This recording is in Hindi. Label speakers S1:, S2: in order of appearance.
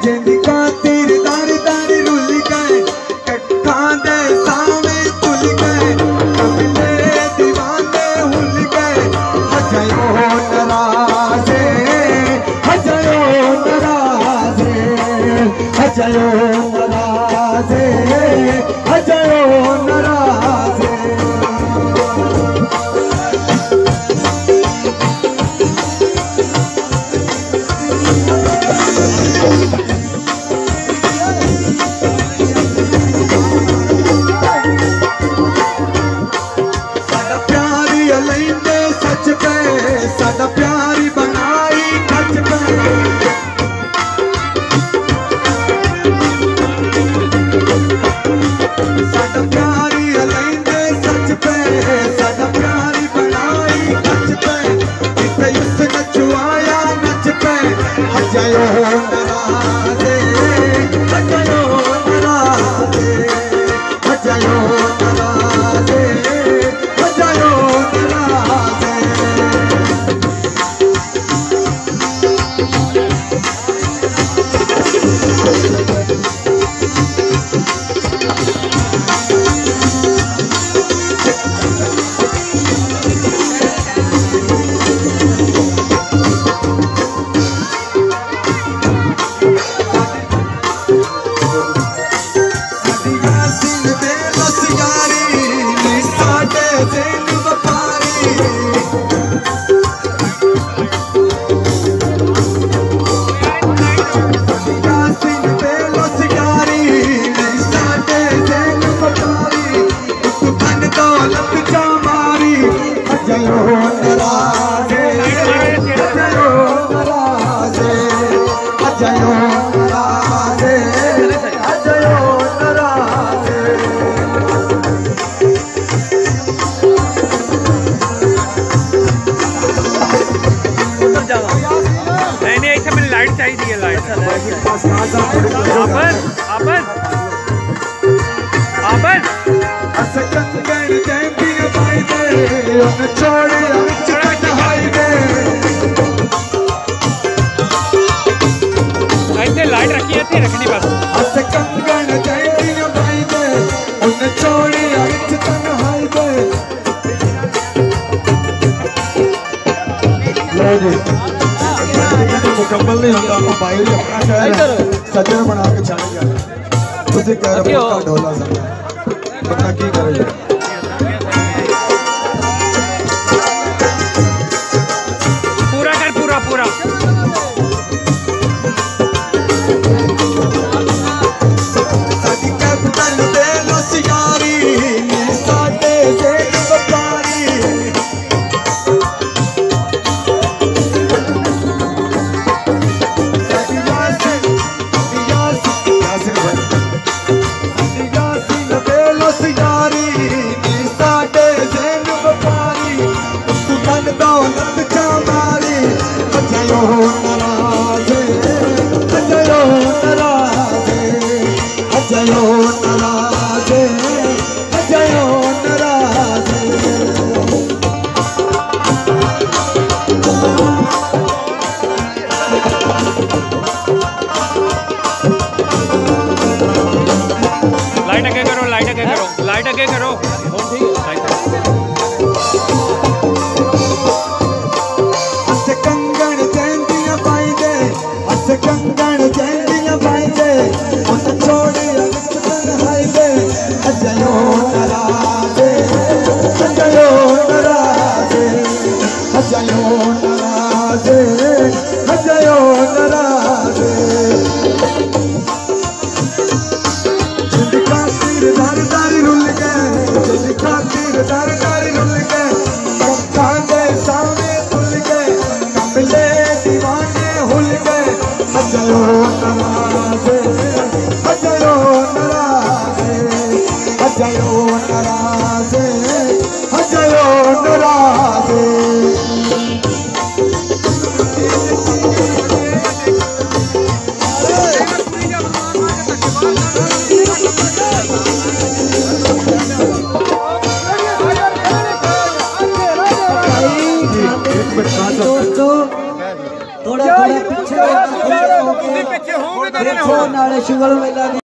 S1: जिंद खातिर दर दर रुल गए, कट्ठा दे सावे तुल गए, कमले दीवाने हुल गए, हजयो नराजे, हजयो नराजे, हजयो नराजे, हजयो नराजे। साडा प्यारी बनाई खच पे, साडा प्यारी अलैंदे सच पे, साडा प्यारी बनाई खच पे, जिथे उस नचवाया नच पे, हजयो नराजे, हजयो नराजे, हजयो नराजे, हजयो नराजे।
S2: लाइट चाहिए, लाइट आबर आबर आबर ऐसे लाइट रखी थी, रखनी बस
S1: मुकम्मल नहीं होता, आपको भाई अपना शहर है, सज्जन बना के चले जाए, तुझे कह रहे हो ढोला सा बंदा की करे।
S2: पूरा कर, पूरा पूरा
S1: साडी कैपिटल दे लो सिगारी, साडे से व्यापारी,
S2: लाइट आगे करो।
S1: अस कंगन चैंदियां पाई दे, अस कंगन चैंदियां पाई दे, उस छोड़ी अगस्तन हाई दे, हजयो नराजे, हजयो नराजे, हजयो नराजे, हजयो नराजे। दर दर रुल गए, जिंद खातिर दर दर रुल गए, कट्ठा दे सावे तुल गए, कमले दीवाने हुल गए, हजयो नराजे, हजयो नराजे, हजयो नराजे, हजयो नराजे।
S3: दोस्तों थोड़ा पीछे ਬੱਚੇ ਹੋਣਗੇ ਤਾਂ ਇਹਨਾਂ ਨੇ
S4: ਦੇਖੋ ਨਾਲੇ ਸ਼ੁਗਰ ਮੇਲਾ ਦੀ